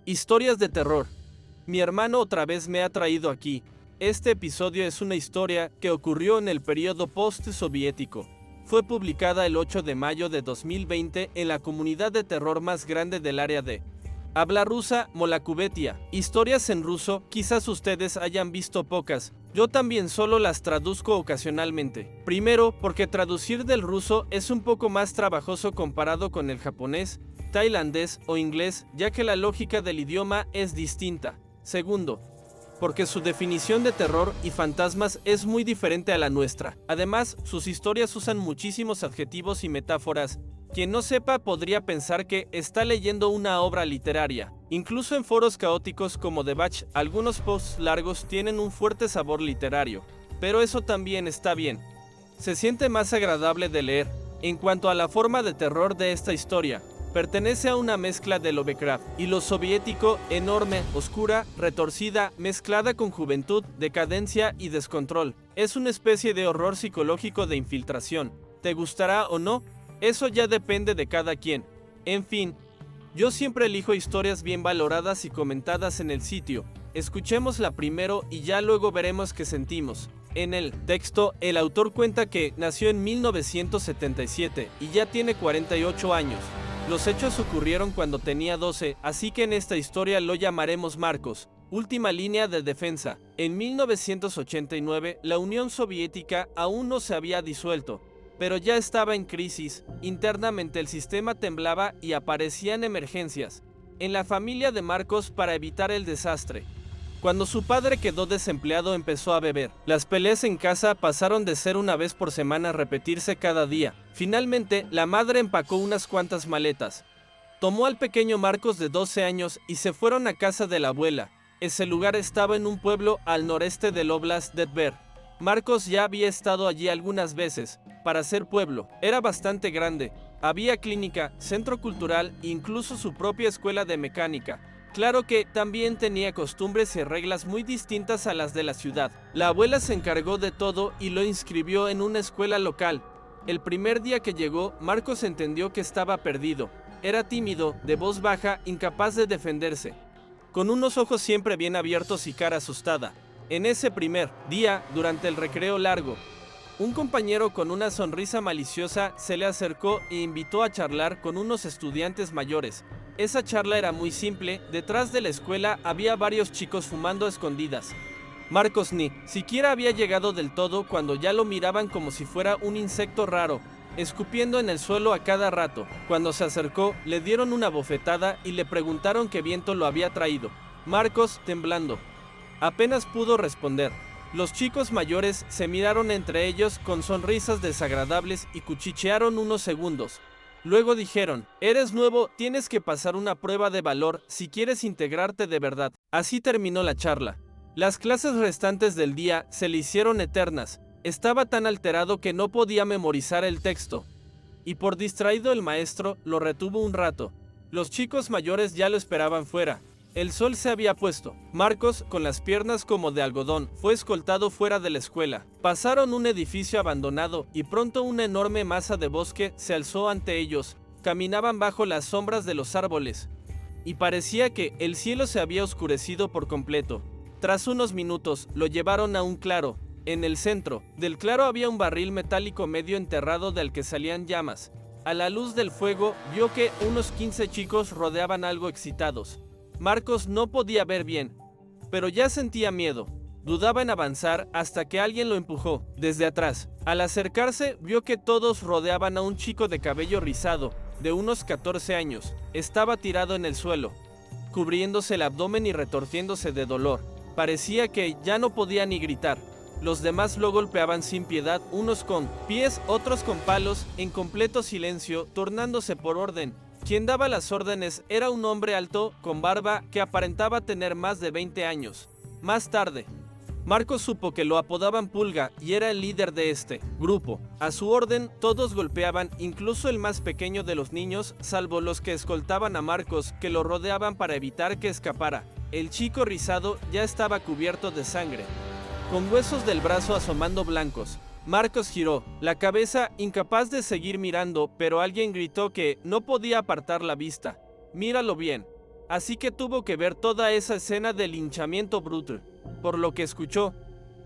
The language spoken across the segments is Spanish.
Historias de terror. Mi hermano otra vez me ha traído aquí. Este episodio es una historia que ocurrió en el periodo post-soviético. Fue publicada el 8 de mayo de 2020 en la comunidad de terror más grande del área de habla rusa, Molakubetia. Historias en ruso, quizás ustedes hayan visto pocas. Yo también solo las traduzco ocasionalmente. Primero, porque traducir del ruso es un poco más trabajoso comparado con el japonés, tailandés o inglés, ya que la lógica del idioma es distinta. Segundo, porque su definición de terror y fantasmas es muy diferente a la nuestra. Además, sus historias usan muchísimos adjetivos y metáforas. Quien no sepa podría pensar que está leyendo una obra literaria. Incluso en foros caóticos como The Batch, algunos posts largos tienen un fuerte sabor literario. Pero eso también está bien. Se siente más agradable de leer. En cuanto a la forma de terror de esta historia, pertenece a una mezcla de Lovecraft y lo soviético, enorme, oscura, retorcida, mezclada con juventud, decadencia y descontrol. Es una especie de horror psicológico de infiltración. ¿Te gustará o no? Eso ya depende de cada quien. En fin, yo siempre elijo historias bien valoradas y comentadas en el sitio. Escuchémosla primero y ya luego veremos qué sentimos. En el texto, el autor cuenta que nació en 1977 y ya tiene 48 años. Los hechos ocurrieron cuando tenía 12, así que en esta historia lo llamaremos Marcos. Última línea de defensa. En 1989, la Unión Soviética aún no se había disuelto, pero ya estaba en crisis. Internamente el sistema temblaba y aparecían emergencias en la familia de Marcos para evitar el desastre. Cuando su padre quedó desempleado, empezó a beber. Las peleas en casa pasaron de ser una vez por semana a repetirse cada día. Finalmente, la madre empacó unas cuantas maletas. Tomó al pequeño Marcos de 12 años y se fueron a casa de la abuela. Ese lugar estaba en un pueblo al noreste del Oblast de Tver. Marcos ya había estado allí algunas veces. Para ser pueblo, era bastante grande. Había clínica, centro cultural e incluso su propia escuela de mecánica. Claro que también tenía costumbres y reglas muy distintas a las de la ciudad. La abuela se encargó de todo y lo inscribió en una escuela local. El primer día que llegó, Marcos entendió que estaba perdido. Era tímido, de voz baja, incapaz de defenderse, con unos ojos siempre bien abiertos y cara asustada. En ese primer día, durante el recreo largo, un compañero con una sonrisa maliciosa se le acercó e invitó a charlar con unos estudiantes mayores. Esa charla era muy simple. Detrás de la escuela había varios chicos fumando a escondidas. Marcos ni siquiera había llegado del todo cuando ya lo miraban como si fuera un insecto raro, escupiendo en el suelo a cada rato. Cuando se acercó, le dieron una bofetada y le preguntaron qué viento lo había traído. Marcos, temblando, apenas pudo responder. Los chicos mayores se miraron entre ellos con sonrisas desagradables y cuchichearon unos segundos. Luego dijeron: eres nuevo, tienes que pasar una prueba de valor si quieres integrarte de verdad. Así terminó la charla. Las clases restantes del día se le hicieron eternas. Estaba tan alterado que no podía memorizar el texto. Y por distraído el maestro lo retuvo un rato. Los chicos mayores ya lo esperaban fuera. El sol se había puesto. Marcos, con las piernas como de algodón, fue escoltado fuera de la escuela. Pasaron un edificio abandonado y pronto una enorme masa de bosque se alzó ante ellos. Caminaban bajo las sombras de los árboles y parecía que el cielo se había oscurecido por completo. Tras unos minutos, lo llevaron a un claro. En el centro del claro había un barril metálico medio enterrado del que salían llamas. A la luz del fuego, vio que unos 15 chicos rodeaban algo excitados. Marcos no podía ver bien, pero ya sentía miedo. Dudaba en avanzar hasta que alguien lo empujó desde atrás. Al acercarse, vio que todos rodeaban a un chico de cabello rizado, de unos 14 años. Estaba tirado en el suelo, cubriéndose el abdomen y retorciéndose de dolor. Parecía que ya no podía ni gritar. Los demás lo golpeaban sin piedad, unos con pies, otros con palos, en completo silencio, turnándose por orden. Quien daba las órdenes era un hombre alto, con barba, que aparentaba tener más de 20 años. Más tarde, Marcos supo que lo apodaban Pulga y era el líder de este grupo. A su orden, todos golpeaban, incluso el más pequeño de los niños, salvo los que escoltaban a Marcos, que lo rodeaban para evitar que escapara. El chico rizado ya estaba cubierto de sangre, con huesos del brazo asomando blancos. Marcos giró la cabeza, incapaz de seguir mirando, pero alguien gritó que no podía apartar la vista. «Míralo bien». así que tuvo que ver toda esa escena de linchamiento brutal. Por lo que escuchó,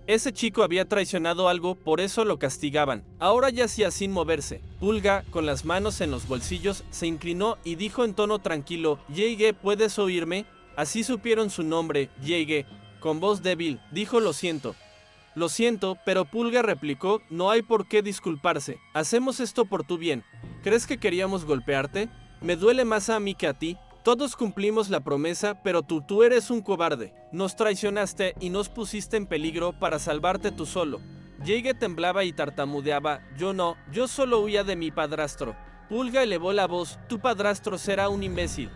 ese chico había traicionado algo, por eso lo castigaban. Ahora yacía sin moverse. Pulga, con las manos en los bolsillos, se inclinó y dijo en tono tranquilo: Yeige, ¿puedes oírme? Así supieron su nombre. Yeige, con voz débil, dijo: lo siento. Lo siento, pero Pulga replicó: no hay por qué disculparse. Hacemos esto por tu bien. ¿Crees que queríamos golpearte? Me duele más a mí que a ti. Todos cumplimos la promesa, pero tú eres un cobarde. Nos traicionaste y nos pusiste en peligro para salvarte tú solo. Yeige temblaba y tartamudeaba: yo no, yo solo huía de mi padrastro. Pulga elevó la voz: tu padrastro será un imbécil.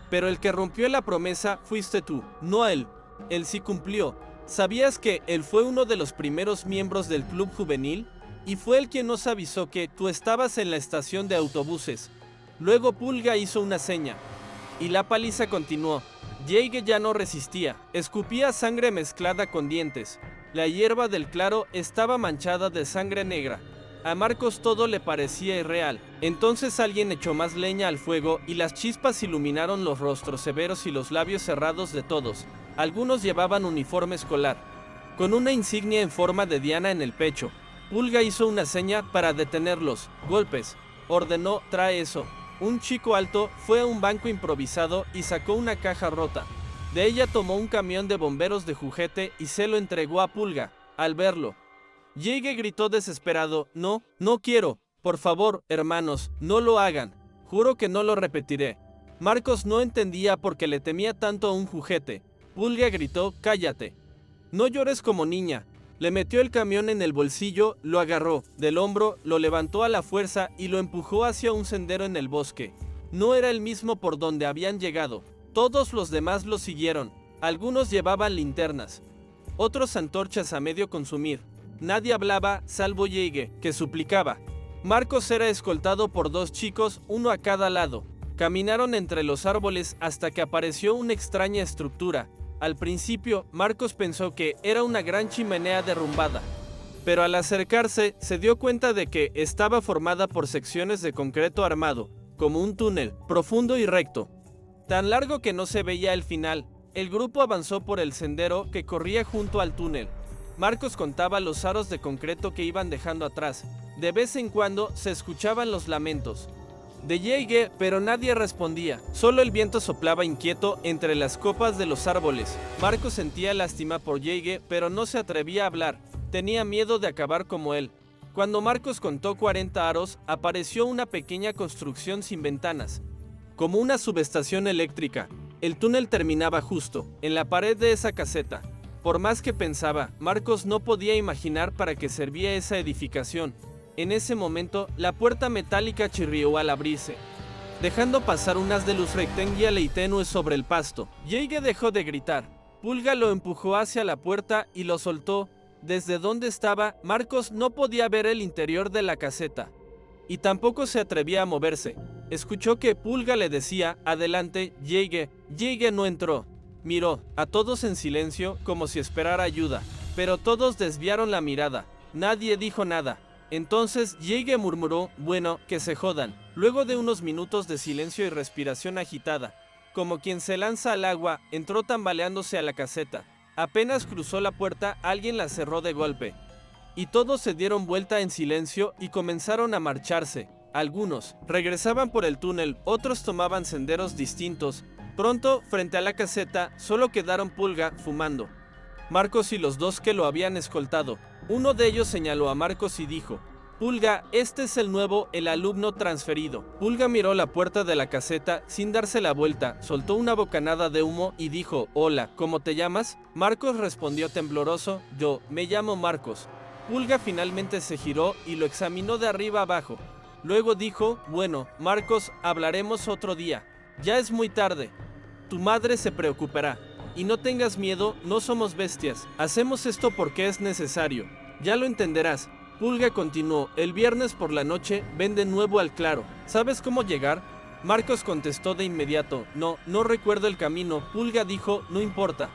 Pero el que rompió la promesa fuiste tú, no él. Él sí cumplió. ¿Sabías que él fue uno de los primeros miembros del club juvenil? Y fue él quien nos avisó que tú estabas en la estación de autobuses. Luego Pulga hizo una seña. Y la paliza continuó. Yeige ya no resistía. Escupía sangre mezclada con dientes. La hierba del claro estaba manchada de sangre negra. A Marcos todo le parecía irreal. Entonces alguien echó más leña al fuego y las chispas iluminaron los rostros severos y los labios cerrados de todos. Algunos llevaban uniforme escolar, con una insignia en forma de diana en el pecho. Pulga hizo una seña para detenerlos. Golpes. Ordenó: trae eso. Un chico alto fue a un banco improvisado y sacó una caja rota. De ella tomó un camión de bomberos de juguete y se lo entregó a Pulga. Al verlo, Yeige gritó desesperado: no, no quiero. Por favor, hermanos, no lo hagan. Juro que no lo repetiré. Marcos no entendía por qué le temía tanto a un juguete. Pulga gritó: cállate. No llores como niña. Le metió el camión en el bolsillo, lo agarró del hombro, lo levantó a la fuerza y lo empujó hacia un sendero en el bosque. No era el mismo por donde habían llegado. Todos los demás lo siguieron. Algunos llevaban linternas, otros antorchas a medio consumir. Nadie hablaba salvo Yeige, que suplicaba. Marcos era escoltado por dos chicos, uno a cada lado. Caminaron entre los árboles hasta que apareció una extraña estructura. Al principio, Marcos pensó que era una gran chimenea derrumbada, pero al acercarse se dio cuenta de que estaba formada por secciones de concreto armado, como un túnel, profundo y recto, tan largo que no se veía el final. El grupo avanzó por el sendero que corría junto al túnel. Marcos contaba los aros de concreto que iban dejando atrás. De vez en cuando se escuchaban los lamentos de Yeige, pero nadie respondía. Solo el viento soplaba inquieto entre las copas de los árboles. Marcos sentía lástima por Yeige, pero no se atrevía a hablar. Tenía miedo de acabar como él. Cuando Marcos contó 40 aros, apareció una pequeña construcción sin ventanas, como una subestación eléctrica. El túnel terminaba justo en la pared de esa caseta. Por más que pensaba, Marcos no podía imaginar para qué servía esa edificación. En ese momento, la puerta metálica chirrió al abrirse, dejando pasar un haz de luz rectangular y tenue sobre el pasto. Yeige dejó de gritar. Pulga lo empujó hacia la puerta y lo soltó. Desde donde estaba, Marcos no podía ver el interior de la caseta, y tampoco se atrevía a moverse. Escuchó que Pulga le decía: adelante, Yeige. Yeige no entró. Miró a todos en silencio, como si esperara ayuda, pero todos desviaron la mirada. Nadie dijo nada. Entonces Yeige murmuró: bueno, que se jodan. Luego de unos minutos de silencio y respiración agitada, como quien se lanza al agua, entró tambaleándose a la caseta. Apenas cruzó la puerta, alguien la cerró de golpe, y todos se dieron vuelta en silencio y comenzaron a marcharse. Algunos regresaban por el túnel, otros tomaban senderos distintos. Pronto, frente a la caseta, solo quedaron Pulga fumando, Marcos y los dos que lo habían escoltado. Uno de ellos señaló a Marcos y dijo: Pulga, este es el alumno transferido. Pulga miró la puerta de la caseta sin darse la vuelta, soltó una bocanada de humo y dijo: hola, ¿cómo te llamas? Marcos respondió tembloroso: yo, me llamo Marcos. Pulga finalmente se giró y lo examinó de arriba abajo. Luego dijo: bueno, Marcos, hablaremos otro día. Ya es muy tarde. Tu madre se preocupará. Y no tengas miedo, no somos bestias. Hacemos esto porque es necesario. Ya lo entenderás. Pulga continuó: el viernes por la noche ven de nuevo al claro. ¿Sabes cómo llegar? Marcos contestó de inmediato: no recuerdo el camino. Pulga dijo: no importa.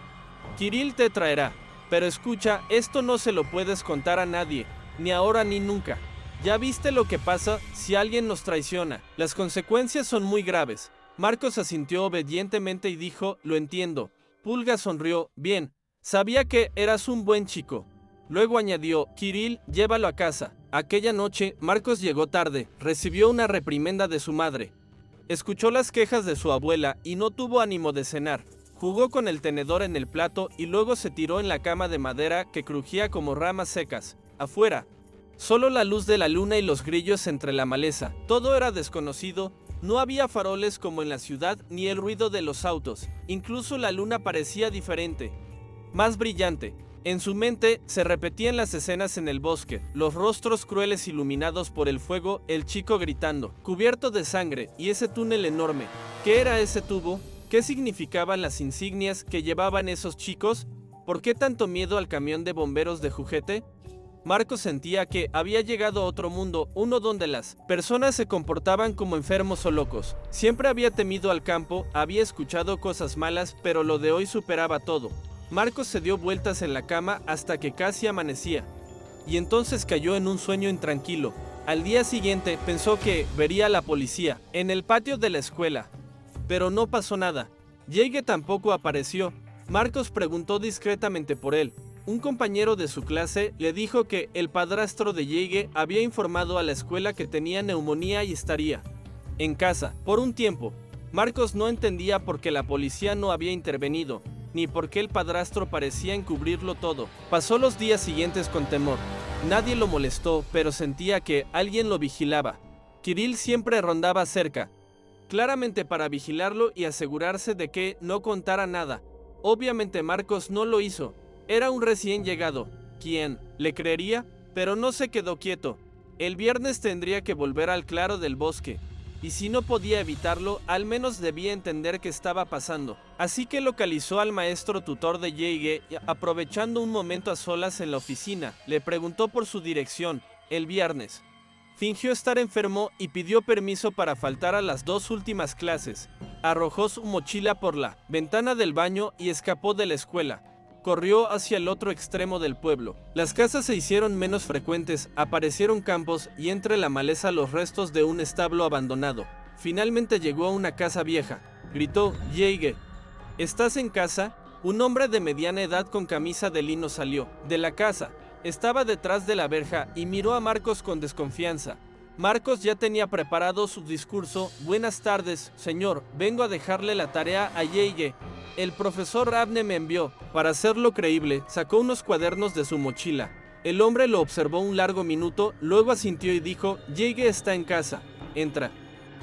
Kirill te traerá. Pero escucha, esto no se lo puedes contar a nadie, ni ahora ni nunca. Ya viste lo que pasa si alguien nos traiciona. Las consecuencias son muy graves. Marcos asintió obedientemente y dijo, lo entiendo. Pulga sonrió, bien, sabía que eras un buen chico. Luego añadió, Kirill, llévalo a casa. Aquella noche, Marcos llegó tarde, recibió una reprimenda de su madre. Escuchó las quejas de su abuela y no tuvo ánimo de cenar. Jugó con el tenedor en el plato y luego se tiró en la cama de madera que crujía como ramas secas. Afuera, solo la luz de la luna y los grillos entre la maleza. Todo era desconocido, no había faroles como en la ciudad ni el ruido de los autos. Incluso la luna parecía diferente, más brillante. En su mente se repetían las escenas en el bosque, los rostros crueles iluminados por el fuego, el chico gritando, cubierto de sangre, y ese túnel enorme. ¿Qué era ese tubo? ¿Qué significaban las insignias que llevaban esos chicos? ¿Por qué tanto miedo al camión de bomberos de juguete? Marcos sentía que había llegado a otro mundo, uno donde las personas se comportaban como enfermos o locos. Siempre había temido al campo, había escuchado cosas malas, pero lo de hoy superaba todo. Marcos se dio vueltas en la cama hasta que casi amanecía, y entonces cayó en un sueño intranquilo. Al día siguiente pensó que vería a la policía en el patio de la escuela, pero no pasó nada. Jake tampoco apareció. Marcos preguntó discretamente por él. Un compañero de su clase le dijo que el padrastro de Jake había informado a la escuela que tenía neumonía y estaría en casa por un tiempo. Marcos no entendía por qué la policía no había intervenido, ni por qué el padrastro parecía encubrirlo todo. Pasó los días siguientes con temor. Nadie lo molestó, pero sentía que alguien lo vigilaba. Kirill siempre rondaba cerca, claramente para vigilarlo y asegurarse de que no contara nada. Obviamente Marcos no lo hizo. Era un recién llegado. ¿Quién le creería? Pero no se quedó quieto. El viernes tendría que volver al claro del bosque. Y si no podía evitarlo, al menos debía entender qué estaba pasando. Así que localizó al maestro tutor de Jake y, aprovechando un momento a solas en la oficina, le preguntó por su dirección. El viernes fingió estar enfermo y pidió permiso para faltar a las 2 últimas clases. Arrojó su mochila por la ventana del baño y escapó de la escuela. Corrió hacia el otro extremo del pueblo. Las casas se hicieron menos frecuentes, aparecieron campos y entre la maleza los restos de un establo abandonado. Finalmente llegó a una casa vieja. Gritó, Jake, ¿estás en casa? Un hombre de mediana edad con camisa de lino salió de la casa. Estaba detrás de la verja y miró a Marcos con desconfianza. Marcos ya tenía preparado su discurso. Buenas tardes, señor. Vengo a dejarle la tarea a Jake. El profesor Ravne me envió. Para hacerlo creíble, sacó unos cuadernos de su mochila. El hombre lo observó un largo minuto, luego asintió y dijo, Jake está en casa. Entra.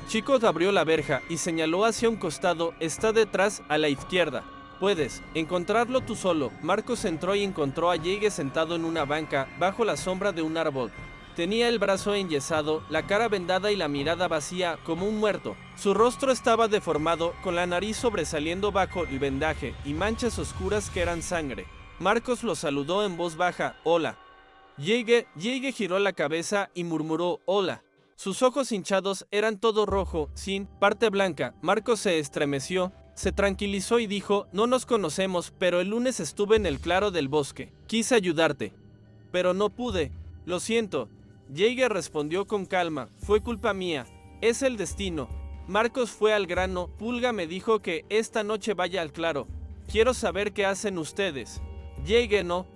Chicos abrió la verja y señaló hacia un costado. Está detrás, a la izquierda. Puedes encontrarlo tú solo. Marcos entró y encontró a Jake sentado en una banca, bajo la sombra de un árbol. Tenía el brazo enyesado, la cara vendada y la mirada vacía, como un muerto. Su rostro estaba deformado, con la nariz sobresaliendo bajo el vendaje, y manchas oscuras que eran sangre. Marcos lo saludó en voz baja, hola. Jake giró la cabeza y murmuró, hola. Sus ojos hinchados eran todo rojo, sin parte blanca. Marcos se estremeció, se tranquilizó y dijo, no nos conocemos, pero el lunes estuve en el claro del bosque. Quise ayudarte, pero no pude. Lo siento. Jake respondió con calma, fue culpa mía, es el destino. Marcos fue al grano, Pulga me dijo que esta noche vaya al claro. Quiero saber qué hacen ustedes. Jake no,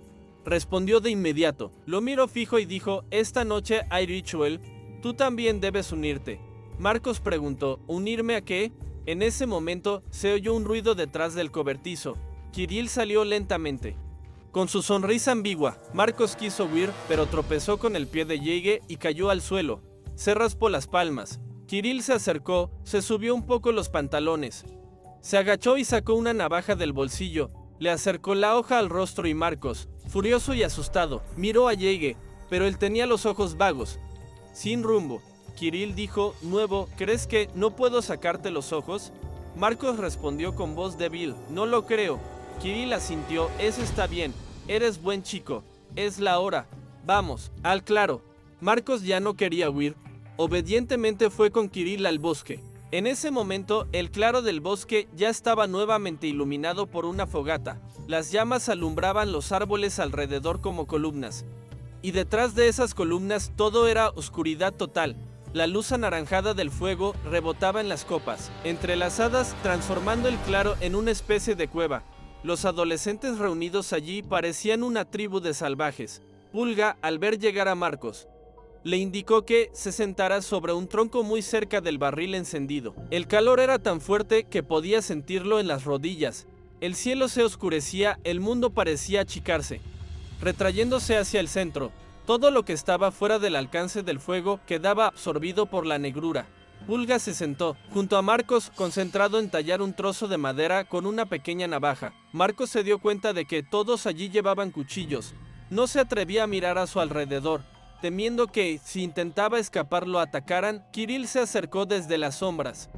respondió de inmediato. Lo miró fijo y dijo, esta noche hay ritual, tú también debes unirte. Marcos preguntó, ¿unirme a qué? En ese momento se oyó un ruido detrás del cobertizo. Kirill salió lentamente. Con su sonrisa ambigua, Marcos quiso huir, pero tropezó con el pie de Jake y cayó al suelo. Se raspó las palmas. Kirill se acercó, se subió un poco los pantalones. Se agachó y sacó una navaja del bolsillo. Le acercó la hoja al rostro y Marcos, furioso y asustado, miró a Jake, pero él tenía los ojos vagos, sin rumbo. Kirill dijo, nuevo, ¿crees que no puedo sacarte los ojos? Marcos respondió con voz débil, no lo creo. Kirill asintió, eso está bien. Eres buen chico, es la hora, vamos, al claro. Marcos ya no quería huir, obedientemente fue con Kirill al bosque. En ese momento, el claro del bosque ya estaba nuevamente iluminado por una fogata. Las llamas alumbraban los árboles alrededor como columnas. Y detrás de esas columnas todo era oscuridad total. La luz anaranjada del fuego rebotaba en las copas, entrelazadas, transformando el claro en una especie de cueva. Los adolescentes reunidos allí parecían una tribu de salvajes. Pulga, al ver llegar a Marcos, le indicó que se sentara sobre un tronco muy cerca del barril encendido. El calor era tan fuerte que podía sentirlo en las rodillas. El cielo se oscurecía, el mundo parecía achicarse, retrayéndose hacia el centro. Todo lo que estaba fuera del alcance del fuego quedaba absorbido por la negrura. Pulga se sentó junto a Marcos, concentrado en tallar un trozo de madera con una pequeña navaja. Marcos se dio cuenta de que todos allí llevaban cuchillos. No se atrevía a mirar a su alrededor, temiendo que, si intentaba escapar, lo atacaran. Kirill se acercó desde las sombras.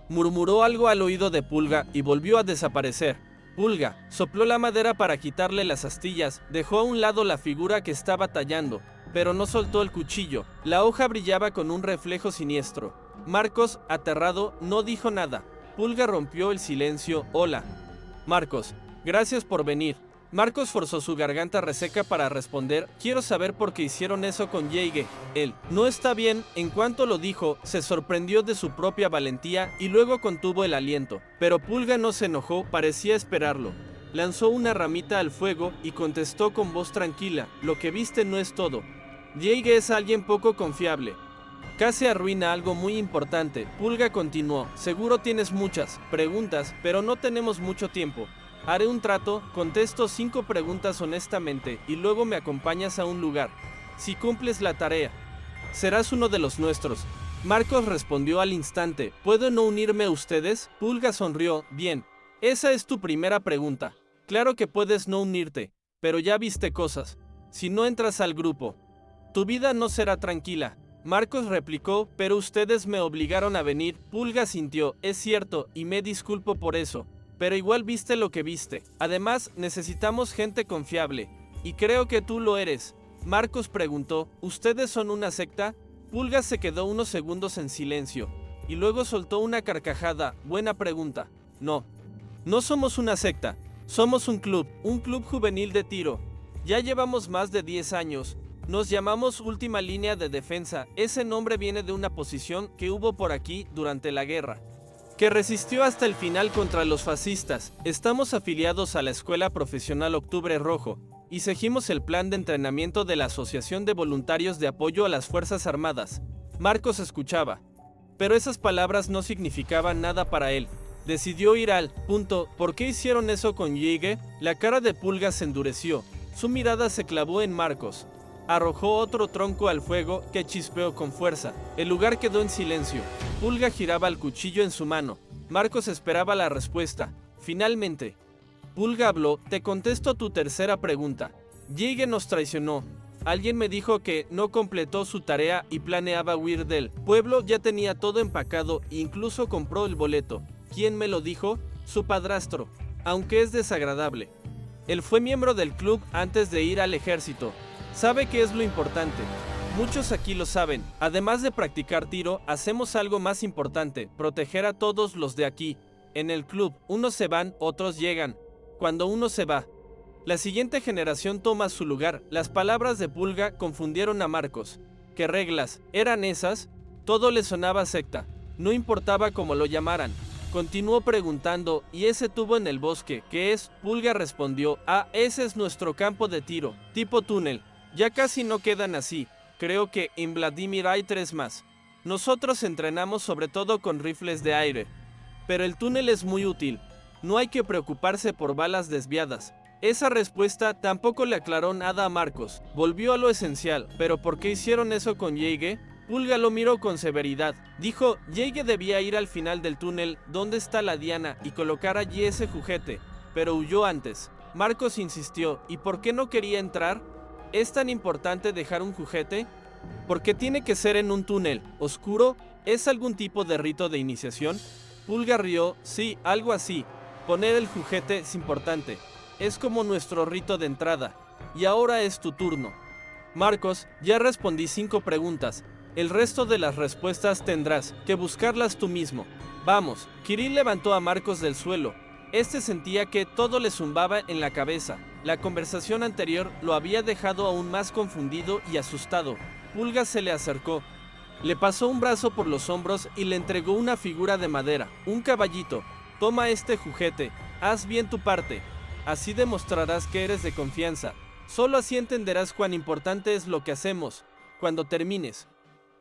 Murmuró algo al oído de Pulga y volvió a desaparecer. Pulga sopló la madera para quitarle las astillas, dejó a un lado la figura que estaba tallando, pero no soltó el cuchillo. La hoja brillaba con un reflejo siniestro. Marcos, aterrado, no dijo nada. Pulga rompió el silencio. Hola. Marcos, gracias por venir. Marcos forzó su garganta reseca para responder. Quiero saber por qué hicieron eso con Yeige. Él no está bien. En cuanto lo dijo, se sorprendió de su propia valentía y luego contuvo el aliento. Pero Pulga no se enojó, parecía esperarlo. Lanzó una ramita al fuego y contestó con voz tranquila. Lo que viste no es todo. Yeige es alguien poco confiable. Casi arruina algo muy importante. Pulga continuó. Seguro tienes muchas preguntas, pero no tenemos mucho tiempo. Haré un trato, contesto 5 preguntas honestamente y luego me acompañas a un lugar. Si cumples la tarea, serás uno de los nuestros. Marcos respondió al instante. ¿Puedo no unirme a ustedes? Pulga sonrió. Bien, esa es tu primera pregunta. Claro que puedes no unirte, pero ya viste cosas. Si no entras al grupo, tu vida no será tranquila. Marcos replicó, pero ustedes me obligaron a venir. Pulga sintió. Es cierto, y me disculpo por eso. Pero igual viste lo que viste. Además, necesitamos gente confiable. Y creo que tú lo eres. Marcos preguntó, ¿ustedes son una secta? Pulga se quedó unos segundos en silencio. Y luego soltó una carcajada. Buena pregunta. No. No somos una secta. Somos un club juvenil de tiro. Ya llevamos más de 10 años. Nos llamamos Última Línea de Defensa. Ese nombre viene de una posición que hubo por aquí durante la guerra, que resistió hasta el final contra los fascistas. Estamos afiliados a la Escuela Profesional Octubre Rojo y seguimos el plan de entrenamiento de la Asociación de Voluntarios de Apoyo a las Fuerzas Armadas. Marcos escuchaba, pero esas palabras no significaban nada para él. Decidió ir al punto. ¿Por qué hicieron eso con Yeige? La cara de Pulga se endureció. Su mirada se clavó en Marcos. Arrojó otro tronco al fuego que chispeó con fuerza. El lugar quedó en silencio. Pulga giraba el cuchillo en su mano. Marcos esperaba la respuesta. Finalmente, Pulga habló. Te contesto tu tercera pregunta. Yeige nos traicionó. Alguien me dijo que no completó su tarea y planeaba huir del pueblo. Ya tenía todo empacado e incluso compró el boleto. ¿Quién me lo dijo? Su padrastro. Aunque es desagradable. Él fue miembro del club antes de ir al ejército. Sabe qué es lo importante. Muchos aquí lo saben. Además de practicar tiro, hacemos algo más importante: proteger a todos los de aquí. En el club, unos se van, otros llegan. Cuando uno se va, la siguiente generación toma su lugar. Las palabras de Pulga confundieron a Marcos. ¿Qué reglas eran esas? Todo le sonaba secta. No importaba cómo lo llamaran. Continuó preguntando, ¿y ese tubo en el bosque, qué es? Pulga respondió, ese es nuestro campo de tiro, tipo túnel. Ya casi no quedan así. Creo que en Vladimir hay 3 más. Nosotros entrenamos sobre todo con rifles de aire. Pero el túnel es muy útil. No hay que preocuparse por balas desviadas. Esa respuesta tampoco le aclaró nada a Marcos. Volvió a lo esencial. ¿Pero por qué hicieron eso con Yeige? Pulga lo miró con severidad. Dijo, Yeige debía ir al final del túnel donde está la diana y colocar allí ese juguete, pero huyó antes. Marcos insistió, ¿y por qué no quería entrar? ¿Es tan importante dejar un juguete? ¿Por qué tiene que ser en un túnel oscuro? ¿Es algún tipo de rito de iniciación? Pulga rió, sí, algo así. Poner el juguete es importante. Es como nuestro rito de entrada. Y ahora es tu turno. Marcos, ya respondí 5 preguntas. El resto de las respuestas tendrás que buscarlas tú mismo. Vamos. Kirill levantó a Marcos del suelo. Este sentía que todo le zumbaba en la cabeza. La conversación anterior lo había dejado aún más confundido y asustado. Pulga se le acercó. Le pasó un brazo por los hombros y le entregó una figura de madera, un caballito. Toma este juguete, haz bien tu parte. Así demostrarás que eres de confianza. Solo así entenderás cuán importante es lo que hacemos. Cuando termines,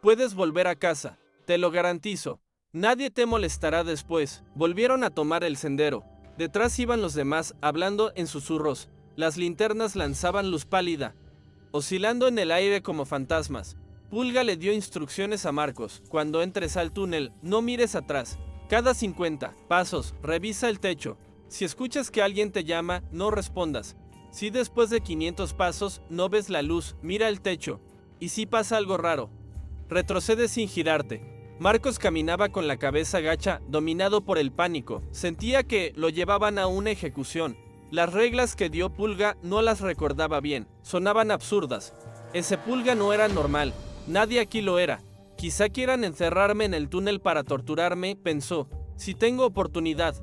puedes volver a casa, te lo garantizo. Nadie te molestará después. Volvieron a tomar el sendero. Detrás iban los demás, hablando en susurros. Las linternas lanzaban luz pálida, oscilando en el aire como fantasmas. Pulga le dio instrucciones a Marcos. Cuando entres al túnel, no mires atrás. Cada 50 pasos, revisa el techo. Si escuchas que alguien te llama, no respondas. Si después de 500 pasos no ves la luz, mira el techo. Y si pasa algo raro, retrocede sin girarte. Marcos caminaba con la cabeza gacha, dominado por el pánico. Sentía que lo llevaban a una ejecución. Las reglas que dio Pulga no las recordaba bien. Sonaban absurdas. Ese Pulga no era normal. Nadie aquí lo era. Quizá quieran encerrarme en el túnel para torturarme, pensó. Si tengo oportunidad,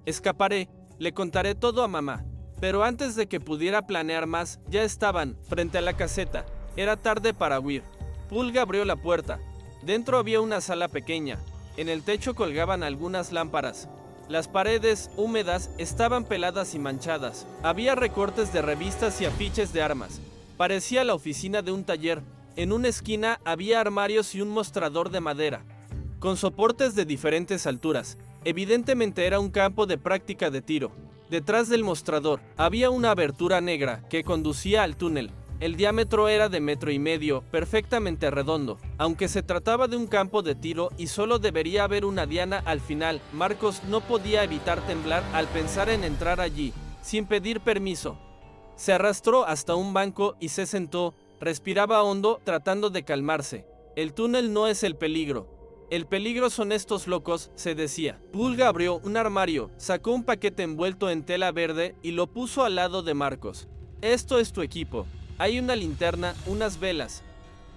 escaparé. Le contaré todo a mamá. Pero antes de que pudiera planear más, ya estaban frente a la caseta. Era tarde para huir. Pulga abrió la puerta. Dentro había una sala pequeña. En el techo colgaban algunas lámparas. Las paredes, húmedas, estaban peladas y manchadas. Había recortes de revistas y afiches de armas. Parecía la oficina de un taller. En una esquina había armarios y un mostrador de madera, con soportes de diferentes alturas. Evidentemente era un campo de práctica de tiro. Detrás del mostrador había una abertura negra que conducía al túnel. El diámetro era de 1,5 metros, perfectamente redondo. Aunque se trataba de un campo de tiro y solo debería haber una diana al final, Marcos no podía evitar temblar al pensar en entrar allí, sin pedir permiso. Se arrastró hasta un banco y se sentó. Respiraba hondo, tratando de calmarse. El túnel no es el peligro. El peligro son estos locos, se decía. Pulga abrió un armario, sacó un paquete envuelto en tela verde y lo puso al lado de Marcos. Esto es tu equipo. Hay una linterna, unas velas,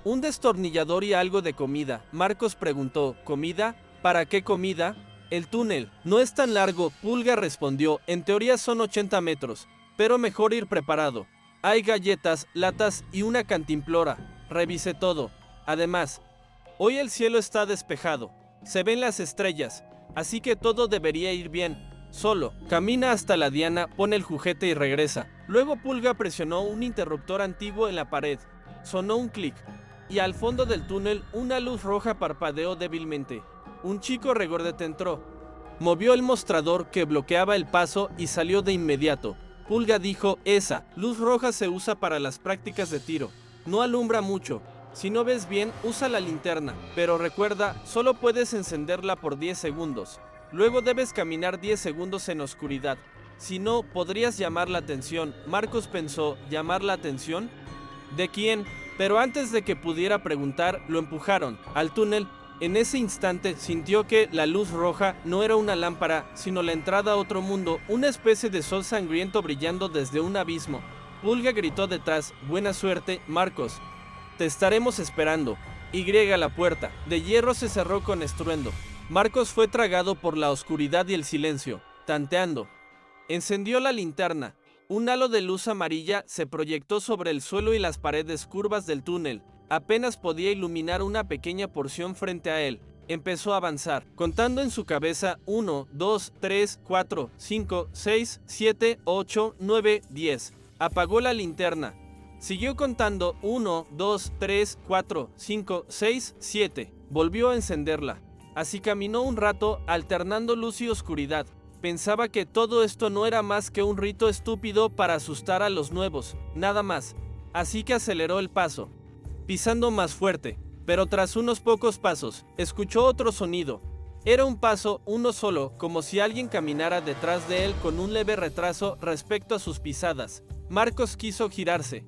un destornillador y algo de comida. Marcos preguntó, ¿comida? ¿Para qué comida? El túnel no es tan largo, Pulga respondió. En teoría son 80 metros, pero mejor ir preparado. Hay galletas, latas y una cantimplora. Revisé todo. Además, hoy el cielo está despejado. Se ven las estrellas, así que todo debería ir bien. Solo, camina hasta la diana, pone el juguete y regresa. Luego Pulga presionó un interruptor antiguo en la pared. Sonó un clic, y al fondo del túnel una luz roja parpadeó débilmente. Un chico regordete entró. Movió el mostrador que bloqueaba el paso y salió de inmediato. Pulga dijo, esa luz roja se usa para las prácticas de tiro. No alumbra mucho. Si no ves bien, usa la linterna. Pero recuerda, solo puedes encenderla por 10 segundos. Luego debes caminar 10 segundos en oscuridad. Si no, podrías llamar la atención. Marcos pensó, ¿llamar la atención? ¿De quién? Pero antes de que pudiera preguntar, lo empujaron al túnel. En ese instante sintió que la luz roja no era una lámpara, sino la entrada a otro mundo, una especie de sol sangriento brillando desde un abismo. Pulga gritó detrás, buena suerte, Marcos. Te estaremos esperando. La puerta de hierro se cerró con estruendo. Marcos fue tragado por la oscuridad y el silencio, tanteando. Encendió la linterna. Un halo de luz amarilla se proyectó sobre el suelo y las paredes curvas del túnel. Apenas podía iluminar una pequeña porción frente a él. Empezó a avanzar, contando en su cabeza 1, 2, 3, 4, 5, 6, 7, 8, 9, 10. Apagó la linterna. Siguió contando 1, 2, 3, 4, 5, 6, 7. Volvió a encenderla. Así caminó un rato, alternando luz y oscuridad. Pensaba que todo esto no era más que un rito estúpido para asustar a los nuevos, nada más. Así que aceleró el paso, pisando más fuerte. Pero tras unos pocos pasos, escuchó otro sonido. Era un paso, uno solo, como si alguien caminara detrás de él con un leve retraso respecto a sus pisadas. Marcos quiso girarse,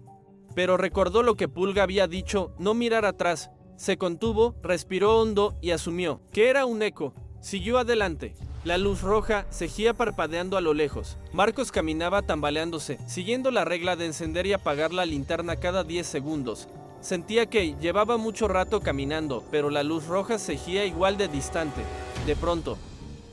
pero recordó lo que Pulga había dicho, no mirar atrás. Se contuvo, respiró hondo y asumió que era un eco. Siguió adelante. La luz roja seguía parpadeando a lo lejos. Marcos caminaba tambaleándose, siguiendo la regla de encender y apagar la linterna cada 10 segundos. Sentía que llevaba mucho rato caminando, pero la luz roja seguía igual de distante. De pronto,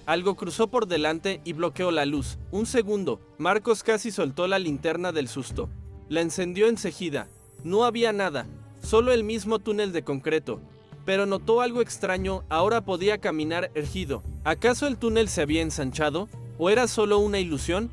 algo cruzó por delante y bloqueó la luz. Un segundo, Marcos casi soltó la linterna del susto. La encendió enseguida. No había nada. Solo el mismo túnel de concreto. pero notó algo extraño, ahora podía caminar erguido. ¿Acaso el túnel se había ensanchado? ¿O era solo una ilusión?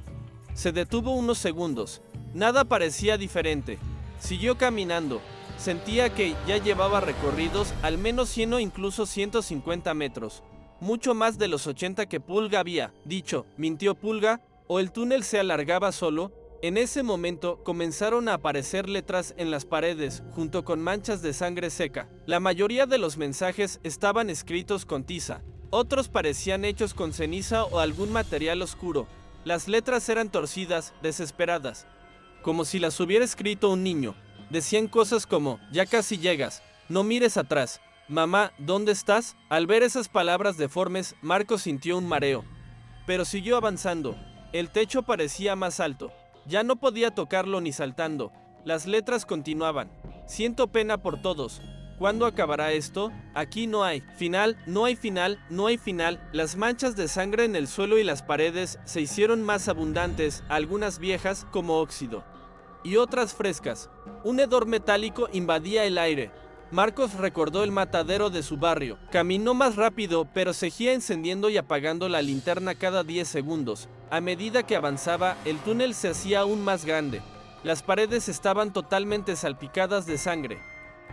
Se detuvo unos segundos. Nada parecía diferente. Siguió caminando. Sentía que ya llevaba recorridos al menos 100 o incluso 150 metros. Mucho más de los 80 que Pulga había dicho. ¿Mintió Pulga? ¿O el túnel se alargaba solo? En ese momento comenzaron a aparecer letras en las paredes, junto con manchas de sangre seca. La mayoría de los mensajes estaban escritos con tiza. Otros parecían hechos con ceniza o algún material oscuro. Las letras eran torcidas, desesperadas, como si las hubiera escrito un niño. Decían cosas como, ya casi llegas, no mires atrás, mamá, ¿dónde estás? Al ver esas palabras deformes, Marcos sintió un mareo. Pero siguió avanzando. El techo parecía más alto. Ya no podía tocarlo ni saltando. Las letras continuaban. Siento pena por todos. ¿Cuándo acabará esto? Aquí no hay final, no hay final, no hay final. Las manchas de sangre en el suelo y las paredes se hicieron más abundantes, algunas viejas como óxido, y otras frescas. Un hedor metálico invadía el aire. Marcos recordó el matadero de su barrio. Caminó más rápido, pero seguía encendiendo y apagando la linterna cada 10 segundos. A medida que avanzaba, el túnel se hacía aún más grande. Las paredes estaban totalmente salpicadas de sangre,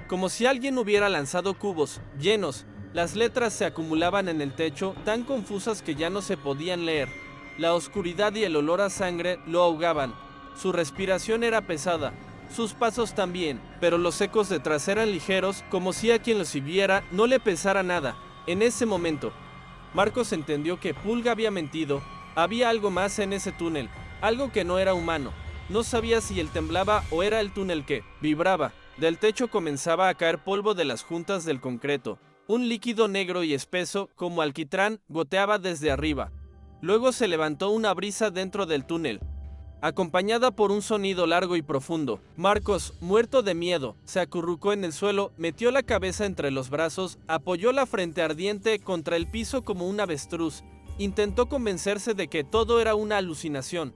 como si alguien hubiera lanzado cubos llenos. Las letras se acumulaban en el techo, tan confusas que ya no se podían leer. La oscuridad y el olor a sangre lo ahogaban. Su respiración era pesada, sus pasos también, pero los ecos detrás eran ligeros, como si a quien los siguiera no le pesara nada. En ese momento, Marcos entendió que Pulga había mentido. Había algo más en ese túnel, algo que no era humano. No sabía si él temblaba o era el túnel que vibraba. Del techo comenzaba a caer polvo de las juntas del concreto. Un líquido negro y espeso, como alquitrán, goteaba desde arriba. Luego se levantó una brisa dentro del túnel, acompañada por un sonido largo y profundo. Marcos, muerto de miedo, se acurrucó en el suelo, metió la cabeza entre los brazos, apoyó la frente ardiente contra el piso como un avestruz. Intentó convencerse de que todo era una alucinación,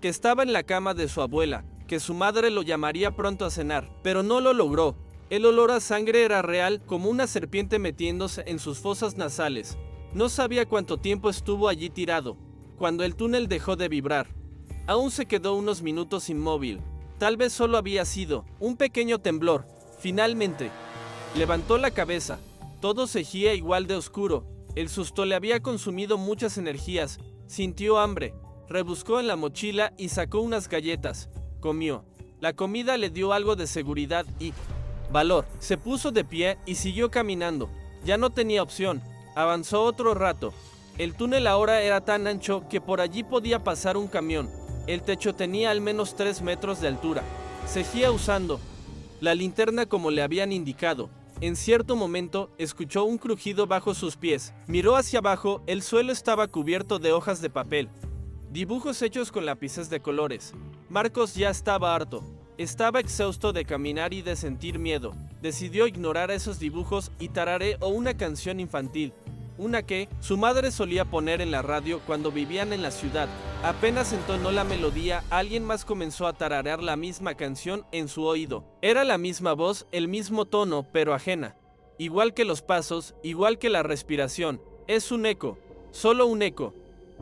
que estaba en la cama de su abuela, que su madre lo llamaría pronto a cenar, pero no lo logró. El olor a sangre era real, como una serpiente metiéndose en sus fosas nasales. No sabía cuánto tiempo estuvo allí tirado, cuando el túnel dejó de vibrar. Aún se quedó unos minutos inmóvil. Tal vez solo había sido un pequeño temblor. Finalmente, levantó la cabeza. Todo seguía igual de oscuro. El susto le había consumido muchas energías. Sintió hambre. Rebuscó en la mochila y sacó unas galletas. Comió. La comida le dio algo de seguridad y valor. Se puso de pie y siguió caminando. Ya no tenía opción. Avanzó otro rato. El túnel ahora era tan ancho que por allí podía pasar un camión. El techo tenía al menos 3 metros de altura. Seguía usando la linterna como le habían indicado. En cierto momento, escuchó un crujido bajo sus pies. Miró hacia abajo, el suelo estaba cubierto de hojas de papel, dibujos hechos con lápices de colores. Marcos ya estaba harto. Estaba exhausto de caminar y de sentir miedo. Decidió ignorar esos dibujos y tarareó una canción infantil, una que su madre solía poner en la radio cuando vivían en la ciudad. Apenas entonó la melodía, alguien más comenzó a tararear la misma canción en su oído. Era la misma voz, el mismo tono, pero ajena. Igual que los pasos, igual que la respiración. Es un eco, solo un eco,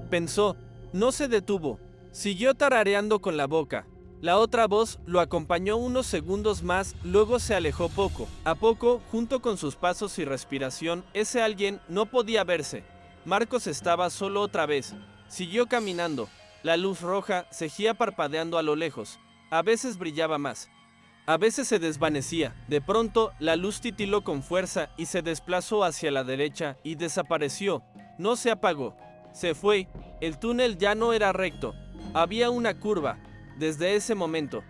pensó. No se detuvo. Siguió tarareando con la boca. La otra voz lo acompañó unos segundos más, luego se alejó poco a poco, junto con sus pasos y respiración. Ese alguien no podía verse. Marcos estaba solo otra vez. Siguió caminando. La luz roja seguía parpadeando a lo lejos. A veces brillaba más, a veces se desvanecía. De pronto, la luz titiló con fuerza y se desplazó hacia la derecha y desapareció. No se apagó. Se fue. El túnel ya no era recto. Había una curva. Desde ese momento,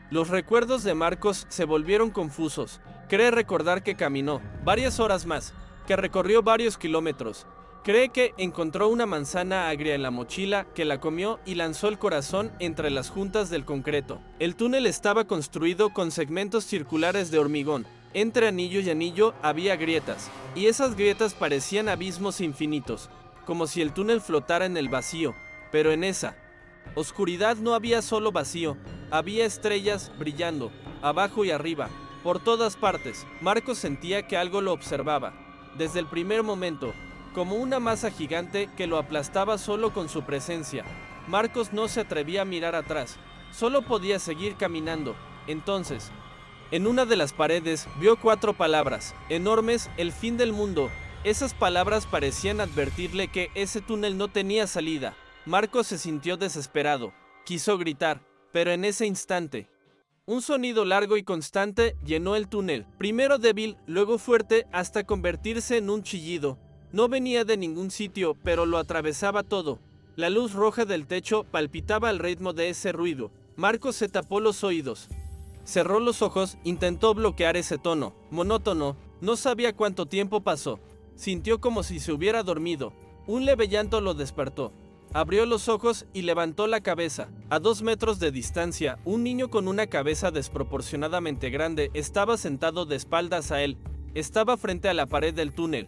los recuerdos de Marcos se volvieron confusos. Cree recordar que caminó varias horas más, que recorrió varios kilómetros. Cree que encontró una manzana agria en la mochila, que la comió y lanzó el corazón entre las juntas del concreto. El túnel estaba construido con segmentos circulares de hormigón. Entre anillo y anillo había grietas, y esas grietas parecían abismos infinitos, como si el túnel flotara en el vacío. Pero en esa oscuridad no había solo vacío, había estrellas brillando, abajo y arriba. Por todas partes, Marcos sentía que algo lo observaba. Desde el primer momento, como una masa gigante que lo aplastaba solo con su presencia. Marcos no se atrevía a mirar atrás, solo podía seguir caminando. Entonces, en una de las paredes vio 4 palabras, enormes, el fin del mundo. Esas palabras parecían advertirle que ese túnel no tenía salida. Marcos se sintió desesperado, quiso gritar, pero en ese instante, un sonido largo y constante llenó el túnel, primero débil, luego fuerte, hasta convertirse en un chillido. No venía de ningún sitio, pero lo atravesaba todo. La luz roja del techo palpitaba al ritmo de ese ruido. Marcos se tapó los oídos. Cerró los ojos, intentó bloquear ese tono, monótono, no sabía cuánto tiempo pasó. Sintió como si se hubiera dormido. Un leve llanto lo despertó. Abrió los ojos y levantó la cabeza. A 2 metros de distancia, un niño con una cabeza desproporcionadamente grande estaba sentado de espaldas a él. Estaba frente a la pared del túnel,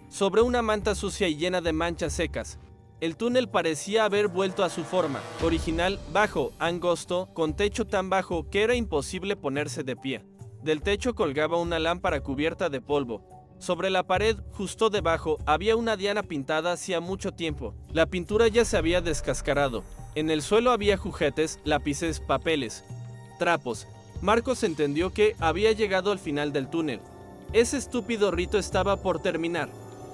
sobre una manta sucia y llena de manchas secas. El túnel parecía haber vuelto a su forma original, bajo, angosto, con techo tan bajo que era imposible ponerse de pie. Del techo colgaba una lámpara cubierta de polvo. Sobre la pared, justo debajo, había una diana pintada hacía mucho tiempo. La pintura ya se había descascarado. En el suelo había juguetes, lápices, papeles, trapos. Marcos entendió que había llegado al final del túnel. Ese estúpido rito estaba por terminar.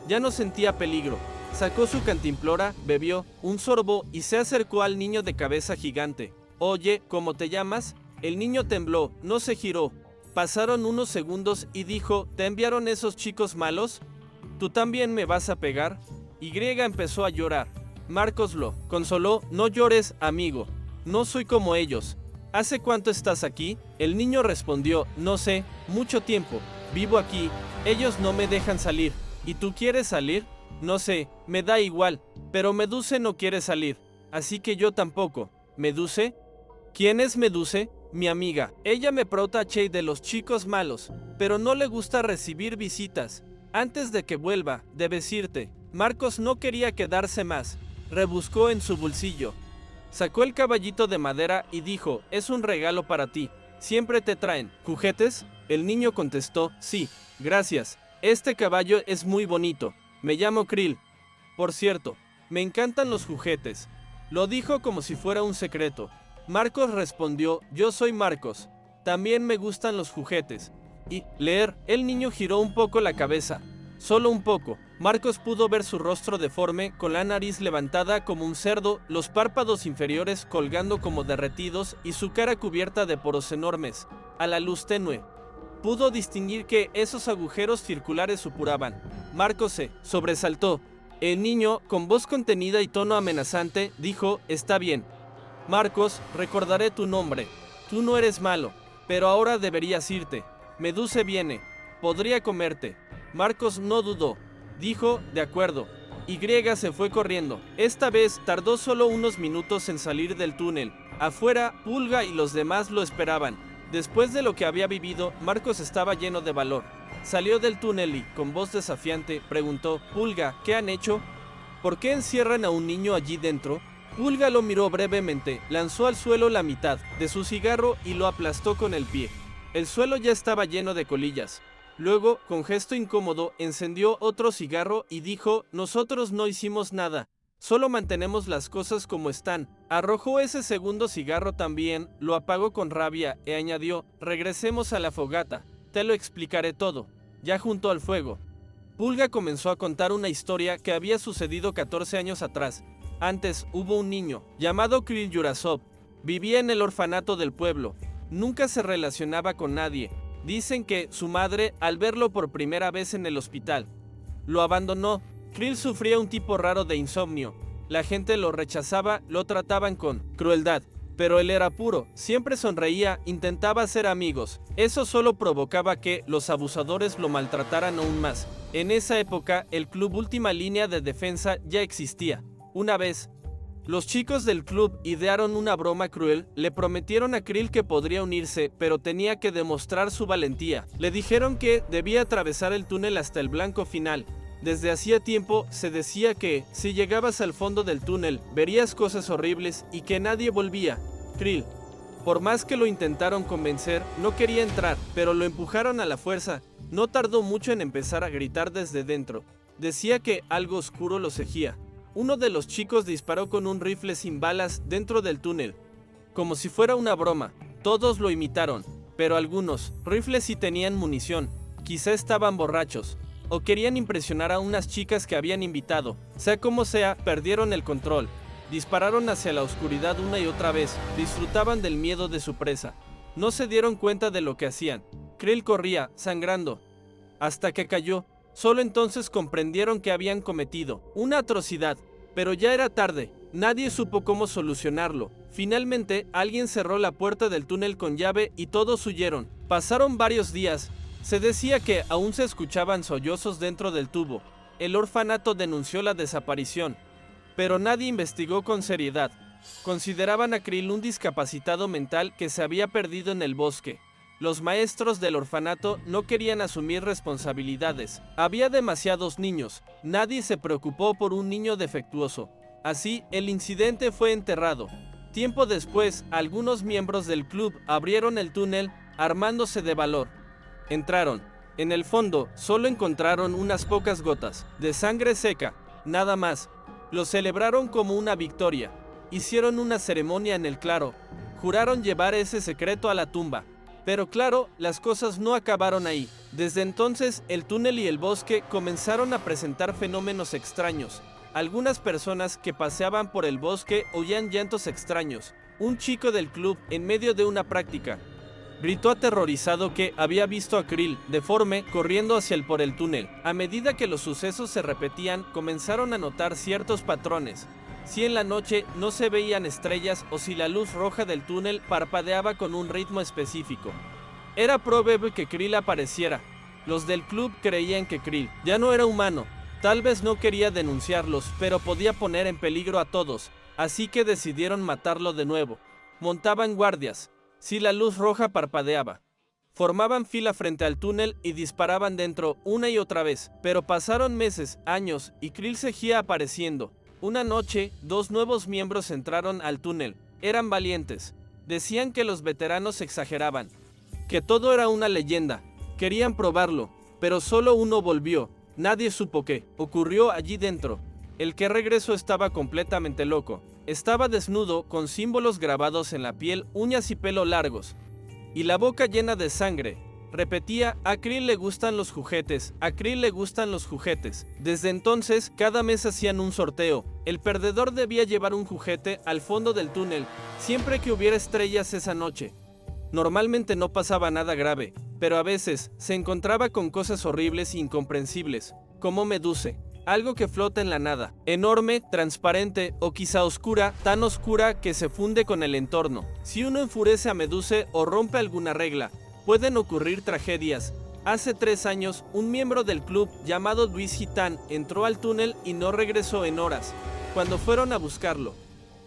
Ya no sentía peligro. Sacó su cantimplora, bebió un sorbo y se acercó al niño de cabeza gigante. «Oye, ¿cómo te llamas?» El niño tembló, no se giró. Pasaron unos segundos y dijo, ¿te enviaron esos chicos malos? ¿Tú también me vas a pegar? Y empezó a llorar. Marcos lo consoló, no llores, amigo. No soy como ellos. ¿Hace cuánto estás aquí? El niño respondió, no sé, mucho tiempo. Vivo aquí. Ellos no me dejan salir. ¿Y tú quieres salir? No sé, me da igual. Pero Medusa no quiere salir. Así que yo tampoco. ¿Medusa? ¿Quién es Medusa? Mi amiga. Ella me protege de los chicos malos, pero no le gusta recibir visitas. Antes de que vuelva, debes irte. Marcos no quería quedarse más. Rebuscó en su bolsillo. Sacó el caballito de madera y dijo, es un regalo para ti. ¿Siempre te traen juguetes? El niño contestó, sí, gracias. Este caballo es muy bonito. Me llamo Krill. Por cierto, me encantan los juguetes. Lo dijo como si fuera un secreto. Marcos respondió, yo soy Marcos. También me gustan los juguetes. Y leer, el niño giró un poco la cabeza. Solo un poco. Marcos pudo ver su rostro deforme, con la nariz levantada como un cerdo, los párpados inferiores colgando como derretidos y su cara cubierta de poros enormes. A la luz tenue, pudo distinguir que esos agujeros circulares supuraban. Marcos se sobresaltó. El niño, con voz contenida y tono amenazante, dijo, está bien. Marcos, recordaré tu nombre. Tú no eres malo, pero ahora deberías irte. Medusa viene. Podría comerte. Marcos no dudó. Dijo, de acuerdo. Y se fue corriendo. Esta vez tardó solo unos minutos en salir del túnel. Afuera, Pulga y los demás lo esperaban. Después de lo que había vivido, Marcos estaba lleno de valor. Salió del túnel y, con voz desafiante, preguntó, Pulga, ¿qué han hecho? ¿Por qué encierran a un niño allí dentro? Pulga lo miró brevemente, lanzó al suelo la mitad de su cigarro y lo aplastó con el pie. El suelo ya estaba lleno de colillas. Luego, con gesto incómodo, encendió otro cigarro y dijo, nosotros no hicimos nada, solo mantenemos las cosas como están. Arrojó ese segundo cigarro también, lo apagó con rabia y añadió, regresemos a la fogata, te lo explicaré todo. Ya junto al fuego, Pulga comenzó a contar una historia que había sucedido 14 años atrás. Antes hubo un niño, llamado Krill Yurasov. Vivía en el orfanato del pueblo. Nunca se relacionaba con nadie. Dicen que su madre, al verlo por primera vez en el hospital, lo abandonó. Krill sufría un tipo raro de insomnio. La gente lo rechazaba, lo trataban con crueldad. Pero él era puro, siempre sonreía, intentaba hacer amigos. Eso solo provocaba que los abusadores lo maltrataran aún más. En esa época, el club Última Línea de Defensa ya existía. Una vez, los chicos del club idearon una broma cruel, le prometieron a Krill que podría unirse, pero tenía que demostrar su valentía. Le dijeron que debía atravesar el túnel hasta el blanco final. Desde hacía tiempo se decía que, si llegabas al fondo del túnel, verías cosas horribles y que nadie volvía. Krill Por más que lo intentaron convencer, no quería entrar, pero lo empujaron a la fuerza. No tardó mucho en empezar a gritar desde dentro. Decía que algo oscuro lo seguía. Uno de los chicos disparó con un rifle sin balas dentro del túnel. Como si fuera una broma. Todos lo imitaron, pero algunos rifles sí tenían munición. Quizá estaban borrachos, o querían impresionar a unas chicas que habían invitado. Sea como sea, perdieron el control. Dispararon hacia la oscuridad una y otra vez. Disfrutaban del miedo de su presa. No se dieron cuenta de lo que hacían. Krill corría, sangrando, hasta que cayó. Solo entonces comprendieron que habían cometido una atrocidad, pero ya era tarde. Nadie supo cómo solucionarlo. Finalmente, alguien cerró la puerta del túnel con llave y todos huyeron. Pasaron varios días. Se decía que aún se escuchaban sollozos dentro del tubo. El orfanato denunció la desaparición, pero nadie investigó con seriedad. Consideraban a Krill un discapacitado mental que se había perdido en el bosque. Los maestros del orfanato no querían asumir responsabilidades. Había demasiados niños. Nadie se preocupó por un niño defectuoso. Así, el incidente fue enterrado. Tiempo después, algunos miembros del club abrieron el túnel, armándose de valor. Entraron. En el fondo, solo encontraron unas pocas gotas de sangre seca, nada más. Lo celebraron como una victoria. Hicieron una ceremonia en el claro. Juraron llevar ese secreto a la tumba. Pero claro, las cosas no acabaron ahí. Desde entonces, el túnel y el bosque comenzaron a presentar fenómenos extraños. Algunas personas que paseaban por el bosque oían llantos extraños. Un chico del club, en medio de una práctica, gritó aterrorizado que había visto a Krill, deforme, corriendo por el túnel. A medida que los sucesos se repetían, comenzaron a notar ciertos patrones. Si en la noche no se veían estrellas o si la luz roja del túnel parpadeaba con un ritmo específico, era probable que Krill apareciera. Los del club creían que Krill ya no era humano. Tal vez no quería denunciarlos, pero podía poner en peligro a todos, así que decidieron matarlo de nuevo. Montaban guardias. Si la luz roja parpadeaba, formaban fila frente al túnel y disparaban dentro una y otra vez. Pero pasaron meses, años, y Krill seguía apareciendo. Una noche, dos nuevos miembros entraron al túnel. Eran valientes. Decían que los veteranos exageraban, que todo era una leyenda. Querían probarlo, pero solo uno volvió. Nadie supo qué ocurrió allí dentro. El que regresó estaba completamente loco. Estaba desnudo, con símbolos grabados en la piel, uñas y pelo largos, y la boca llena de sangre. Repetía: a Krill le gustan los juguetes, a Krill le gustan los juguetes. Desde entonces, cada mes hacían un sorteo. El perdedor debía llevar un juguete al fondo del túnel, siempre que hubiera estrellas esa noche. Normalmente no pasaba nada grave, pero a veces se encontraba con cosas horribles e incomprensibles, como Meduse. Algo que flota en la nada, enorme, transparente o quizá oscura, tan oscura que se funde con el entorno. Si uno enfurece a Meduse o rompe alguna regla, pueden ocurrir tragedias. Hace 3 años, un miembro del club llamado Luis Gitán entró al túnel y no regresó en horas. Cuando fueron a buscarlo,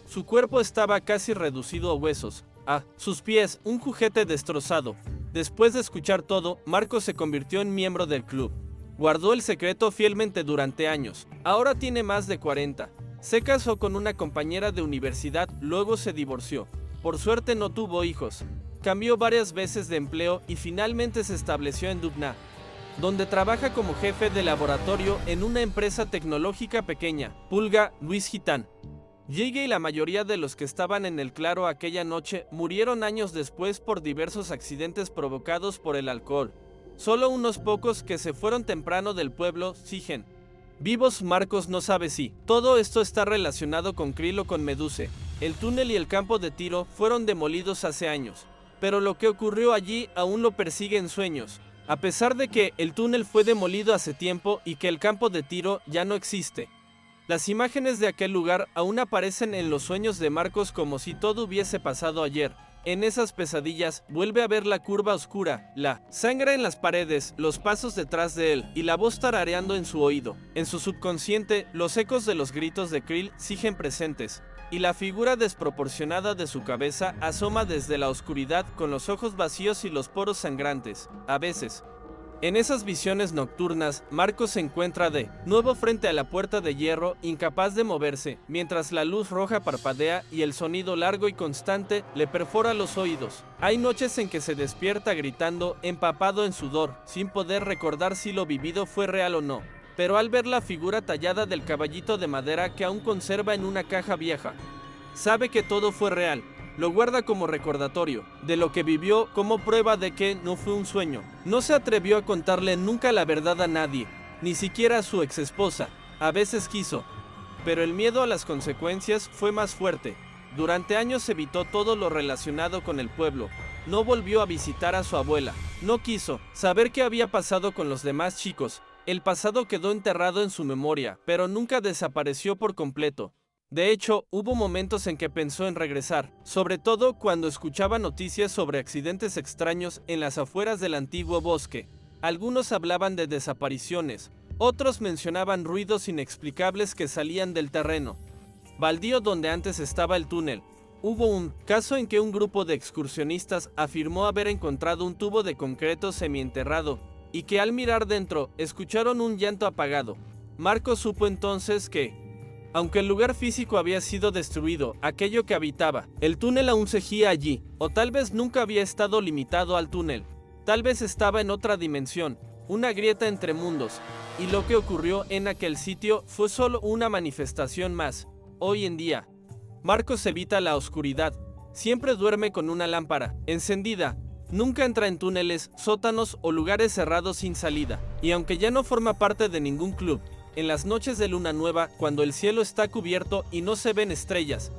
su cuerpo estaba casi reducido a huesos. A sus pies, un juguete destrozado. Después de escuchar todo, Marcos se convirtió en miembro del club. Guardó el secreto fielmente durante años. Ahora tiene más de 40. Se casó con una compañera de universidad, luego se divorció. Por suerte no tuvo hijos. Cambió varias veces de empleo y finalmente se estableció en Dubna, donde trabaja como jefe de laboratorio en una empresa tecnológica pequeña. Pulga, Luis Gitán. Jige y la mayoría de los que estaban en el claro aquella noche murieron años después por diversos accidentes provocados por el alcohol. Solo unos pocos que se fueron temprano del pueblo siguen vivos. Marcos no sabe si todo esto está relacionado con Krill o con Meduse. El túnel y el campo de tiro fueron demolidos hace años, pero lo que ocurrió allí aún lo persigue en sueños. A pesar de que el túnel fue demolido hace tiempo y que el campo de tiro ya no existe, las imágenes de aquel lugar aún aparecen en los sueños de Marcos como si todo hubiese pasado ayer. En esas pesadillas vuelve a ver la curva oscura, la sangre en las paredes, los pasos detrás de él y la voz tarareando en su oído. En su subconsciente, los ecos de los gritos de Krill siguen presentes, y la figura desproporcionada de su cabeza asoma desde la oscuridad con los ojos vacíos y los poros sangrantes. A veces, En esas visiones nocturnas, Marcos se encuentra de nuevo frente a la puerta de hierro, incapaz de moverse, mientras la luz roja parpadea y el sonido largo y constante le perfora los oídos. Hay noches en que se despierta gritando, empapado en sudor, sin poder recordar si lo vivido fue real o no. Pero al ver la figura tallada del caballito de madera que aún conserva en una caja vieja, sabe que todo fue real. Lo guarda como recordatorio de lo que vivió, como prueba de que no fue un sueño. No se atrevió a contarle nunca la verdad a nadie, ni siquiera a su exesposa. A veces quiso, pero el miedo a las consecuencias fue más fuerte. Durante años evitó todo lo relacionado con el pueblo. No volvió a visitar a su abuela. No quiso saber qué había pasado con los demás chicos. El pasado quedó enterrado en su memoria, pero nunca desapareció por completo. De hecho, hubo momentos en que pensó en regresar, sobre todo cuando escuchaba noticias sobre accidentes extraños en las afueras del antiguo bosque. Algunos hablaban de desapariciones, otros mencionaban ruidos inexplicables que salían del terreno baldío donde antes estaba el túnel. Hubo un caso en que un grupo de excursionistas afirmó haber encontrado un tubo de concreto semienterrado, y que al mirar dentro, escucharon un llanto apagado. Marcos supo entonces que, aunque el lugar físico había sido destruido, aquello que habitaba, el túnel aún seguía allí, o tal vez nunca había estado limitado al túnel. Tal vez estaba en otra dimensión, una grieta entre mundos, y lo que ocurrió en aquel sitio fue solo una manifestación más. Hoy en día, Marcos evita la oscuridad, siempre duerme con una lámpara encendida, nunca entra en túneles, sótanos o lugares cerrados sin salida, y aunque ya no forma parte de ningún club, en las noches de luna nueva, cuando el cielo está cubierto y no se ven estrellas,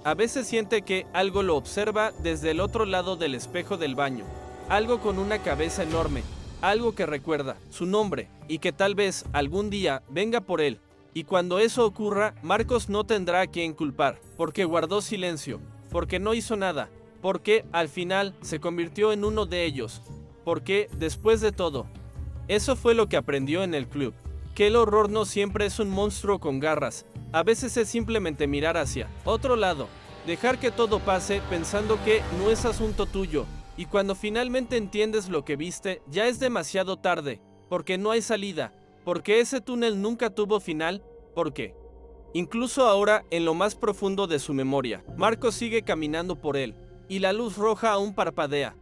a veces siente que algo lo observa desde el otro lado del espejo del baño, algo con una cabeza enorme, algo que recuerda su nombre y que tal vez algún día venga por él. Y cuando eso ocurra, Marcos no tendrá a quien culpar, porque guardó silencio, porque no hizo nada, porque al final se convirtió en uno de ellos, porque después de todo, eso fue lo que aprendió en el club. Que el horror no siempre es un monstruo con garras, a veces es simplemente mirar hacia otro lado, dejar que todo pase pensando que no es asunto tuyo, y cuando finalmente entiendes lo que viste, ya es demasiado tarde, porque no hay salida, porque ese túnel nunca tuvo final, porque, incluso ahora, en lo más profundo de su memoria, Marcos sigue caminando por él, y la luz roja aún parpadea,